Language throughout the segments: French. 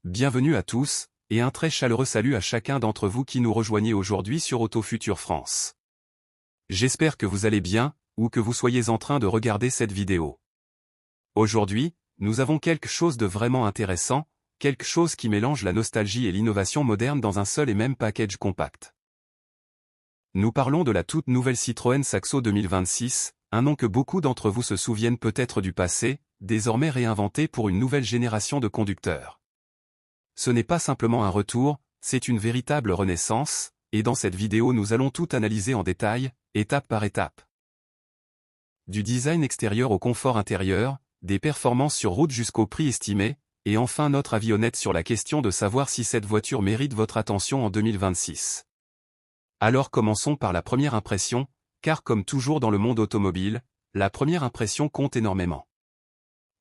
Bienvenue à tous, et un très chaleureux salut à chacun d'entre vous qui nous rejoignez aujourd'hui sur Auto Future France. J'espère que vous allez bien, ou que vous soyez en train de regarder cette vidéo. Aujourd'hui, nous avons quelque chose de vraiment intéressant, quelque chose qui mélange la nostalgie et l'innovation moderne dans un seul et même package compact. Nous parlons de la toute nouvelle Citroën Saxo 2026, un nom que beaucoup d'entre vous se souviennent peut-être du passé, désormais réinventé pour une nouvelle génération de conducteurs. Ce n'est pas simplement un retour, c'est une véritable renaissance, et dans cette vidéo nous allons tout analyser en détail, étape par étape. Du design extérieur au confort intérieur, des performances sur route jusqu'au prix estimé, et enfin notre avis honnête sur la question de savoir si cette voiture mérite votre attention en 2026. Alors commençons par la première impression, car comme toujours dans le monde automobile, la première impression compte énormément.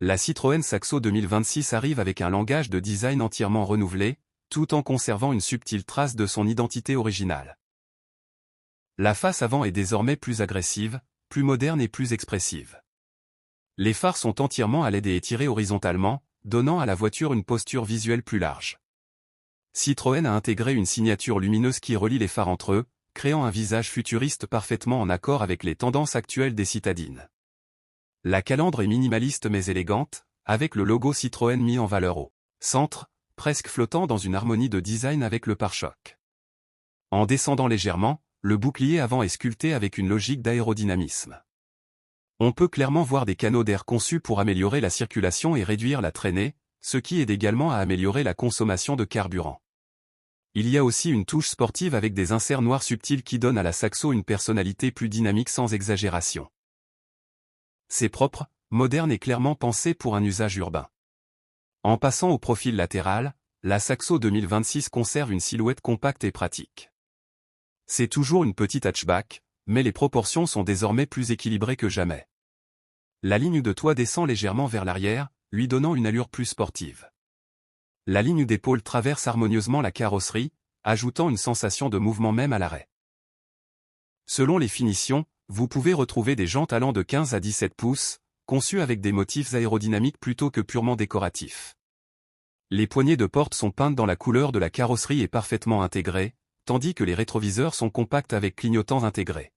La Citroën Saxo 2026 arrive avec un langage de design entièrement renouvelé, tout en conservant une subtile trace de son identité originale. La face avant est désormais plus agressive, plus moderne et plus expressive. Les phares sont entièrement à LED et étirés horizontalement, donnant à la voiture une posture visuelle plus large. Citroën a intégré une signature lumineuse qui relie les phares entre eux, créant un visage futuriste parfaitement en accord avec les tendances actuelles des citadines. La calandre est minimaliste mais élégante, avec le logo Citroën mis en valeur au centre, presque flottant dans une harmonie de design avec le pare-choc. En descendant légèrement, le bouclier avant est sculpté avec une logique d'aérodynamisme. On peut clairement voir des canaux d'air conçus pour améliorer la circulation et réduire la traînée, ce qui aide également à améliorer la consommation de carburant. Il y a aussi une touche sportive avec des inserts noirs subtils qui donnent à la Saxo une personnalité plus dynamique sans exagération. C'est propre, moderne et clairement pensé pour un usage urbain. En passant au profil latéral, la Saxo 2026 conserve une silhouette compacte et pratique. C'est toujours une petite hatchback, mais les proportions sont désormais plus équilibrées que jamais. La ligne de toit descend légèrement vers l'arrière, lui donnant une allure plus sportive. La ligne d'épaule traverse harmonieusement la carrosserie, ajoutant une sensation de mouvement même à l'arrêt. Selon les finitions, vous pouvez retrouver des jantes allant de 15 à 17 pouces, conçues avec des motifs aérodynamiques plutôt que purement décoratifs. Les poignées de porte sont peintes dans la couleur de la carrosserie et parfaitement intégrées, tandis que les rétroviseurs sont compacts avec clignotants intégrés.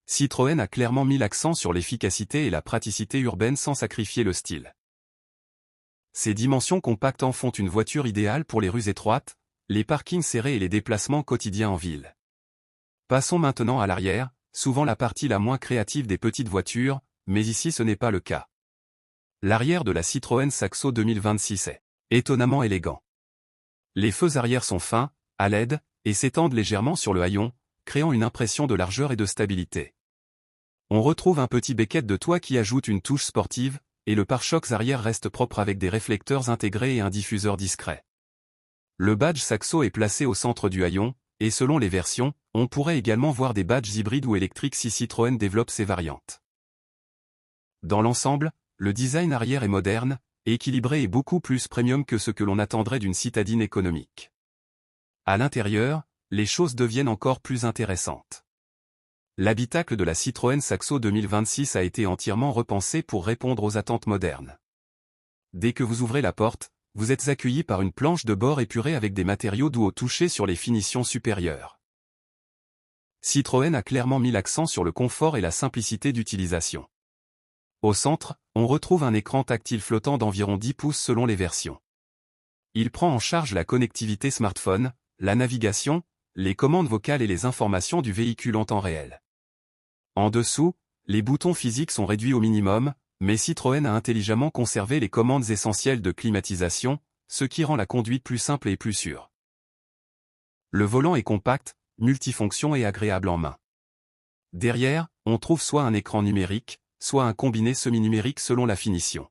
Citroën a clairement mis l'accent sur l'efficacité et la praticité urbaine sans sacrifier le style. Ces dimensions compactes en font une voiture idéale pour les rues étroites, les parkings serrés et les déplacements quotidiens en ville. Passons maintenant à l'arrière, souvent la partie la moins créative des petites voitures, mais ici ce n'est pas le cas. L'arrière de la Citroën Saxo 2026 est étonnamment élégant. Les feux arrière sont fins, à LED, et s'étendent légèrement sur le haillon, créant une impression de largeur et de stabilité. On retrouve un petit becquette de toit qui ajoute une touche sportive, et le pare-chocs arrière reste propre avec des réflecteurs intégrés et un diffuseur discret. Le badge Saxo est placé au centre du haillon, et selon les versions, on pourrait également voir des badges hybrides ou électriques si Citroën développe ces variantes. Dans l'ensemble, le design arrière est moderne, équilibré et beaucoup plus premium que ce que l'on attendrait d'une citadine économique. À l'intérieur, les choses deviennent encore plus intéressantes. L'habitacle de la Citroën Saxo 2026 a été entièrement repensé pour répondre aux attentes modernes. Dès que vous ouvrez la porte, vous êtes accueilli par une planche de bord épurée avec des matériaux doux au toucher sur les finitions supérieures. Citroën a clairement mis l'accent sur le confort et la simplicité d'utilisation. Au centre, on retrouve un écran tactile flottant d'environ 10 pouces selon les versions. Il prend en charge la connectivité smartphone, la navigation, les commandes vocales et les informations du véhicule en temps réel. En dessous, les boutons physiques sont réduits au minimum, mais Citroën a intelligemment conservé les commandes essentielles de climatisation, ce qui rend la conduite plus simple et plus sûre. Le volant est compact, multifonction et agréable en main. Derrière, on trouve soit un écran numérique, soit un combiné semi-numérique selon la finition.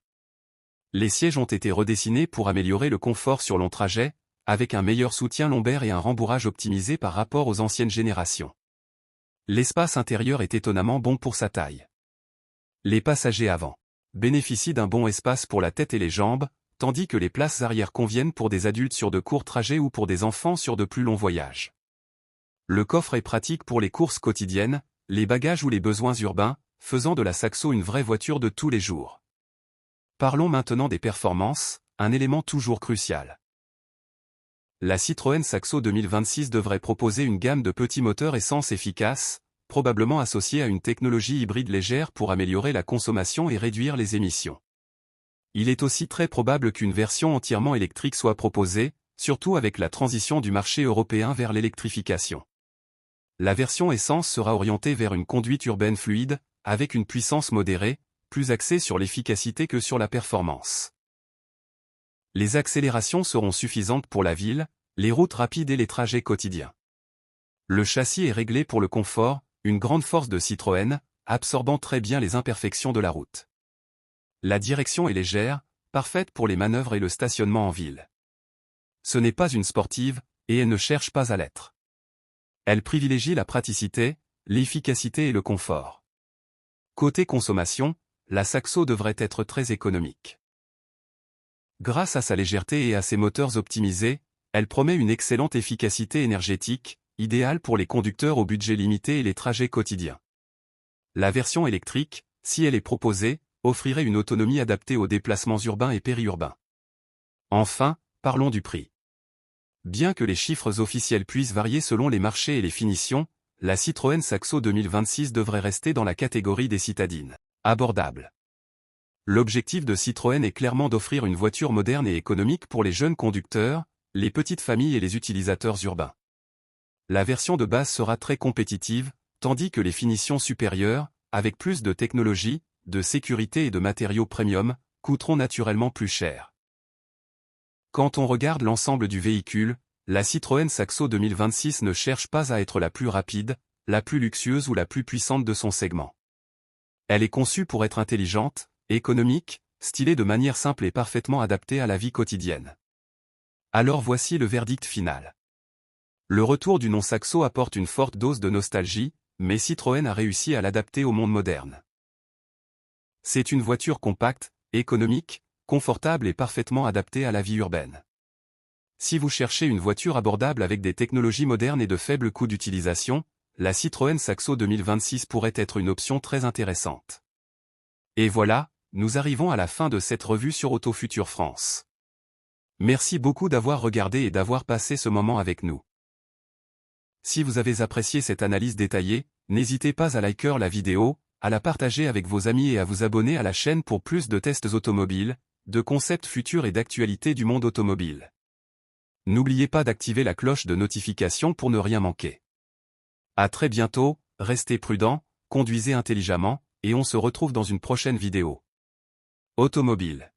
Les sièges ont été redessinés pour améliorer le confort sur long trajet, avec un meilleur soutien lombaire et un rembourrage optimisé par rapport aux anciennes générations. L'espace intérieur est étonnamment bon pour sa taille. Les passagers avant bénéficient d'un bon espace pour la tête et les jambes, tandis que les places arrière conviennent pour des adultes sur de courts trajets ou pour des enfants sur de plus longs voyages. Le coffre est pratique pour les courses quotidiennes, les bagages ou les besoins urbains, faisant de la Saxo une vraie voiture de tous les jours. Parlons maintenant des performances, un élément toujours crucial. la Citroën Saxo 2026 devrait proposer une gamme de petits moteurs essence efficaces, probablement associés à une technologie hybride légère pour améliorer la consommation et réduire les émissions. Il est aussi très probable qu'une version entièrement électrique soit proposée, surtout avec la transition du marché européen vers l'électrification. La version essence sera orientée vers une conduite urbaine fluide, avec une puissance modérée, plus axée sur l'efficacité que sur la performance. Les accélérations seront suffisantes pour la ville, les routes rapides et les trajets quotidiens. Le châssis est réglé pour le confort, une grande force de Citroën, absorbant très bien les imperfections de la route. La direction est légère, parfaite pour les manœuvres et le stationnement en ville. Ce n'est pas une sportive, et elle ne cherche pas à l'être. Elle privilégie la praticité, l'efficacité et le confort. Côté consommation, la Saxo devrait être très économique. Grâce à sa légèreté et à ses moteurs optimisés, elle promet une excellente efficacité énergétique, idéale pour les conducteurs au budget limité et les trajets quotidiens. La version électrique, si elle est proposée, offrirait une autonomie adaptée aux déplacements urbains et périurbains. Enfin, parlons du prix. Bien que les chiffres officiels puissent varier selon les marchés et les finitions, la Citroën Saxo 2026 devrait rester dans la catégorie des citadines abordables. L'objectif de Citroën est clairement d'offrir une voiture moderne et économique pour les jeunes conducteurs, les petites familles et les utilisateurs urbains. La version de base sera très compétitive, tandis que les finitions supérieures, avec plus de technologie, de sécurité et de matériaux premium, coûteront naturellement plus cher. Quand on regarde l'ensemble du véhicule, la Citroën Saxo 2026 ne cherche pas à être la plus rapide, la plus luxueuse ou la plus puissante de son segment. Elle est conçue pour être intelligente, économique, stylée de manière simple et parfaitement adaptée à la vie quotidienne. Alors voici le verdict final. Le retour du nom Saxo apporte une forte dose de nostalgie, mais Citroën a réussi à l'adapter au monde moderne. C'est une voiture compacte, économique, confortable et parfaitement adaptée à la vie urbaine. Si vous cherchez une voiture abordable avec des technologies modernes et de faibles coûts d'utilisation, la Citroën Saxo 2026 pourrait être une option très intéressante. Et voilà, nous arrivons à la fin de cette revue sur Auto Futur France. Merci beaucoup d'avoir regardé et d'avoir passé ce moment avec nous. Si vous avez apprécié cette analyse détaillée, n'hésitez pas à liker la vidéo, à la partager avec vos amis et à vous abonner à la chaîne pour plus de tests automobiles, de concepts futurs et d'actualités du monde automobile. N'oubliez pas d'activer la cloche de notification pour ne rien manquer. À très bientôt, restez prudents, conduisez intelligemment, et on se retrouve dans une prochaine vidéo. Automobile.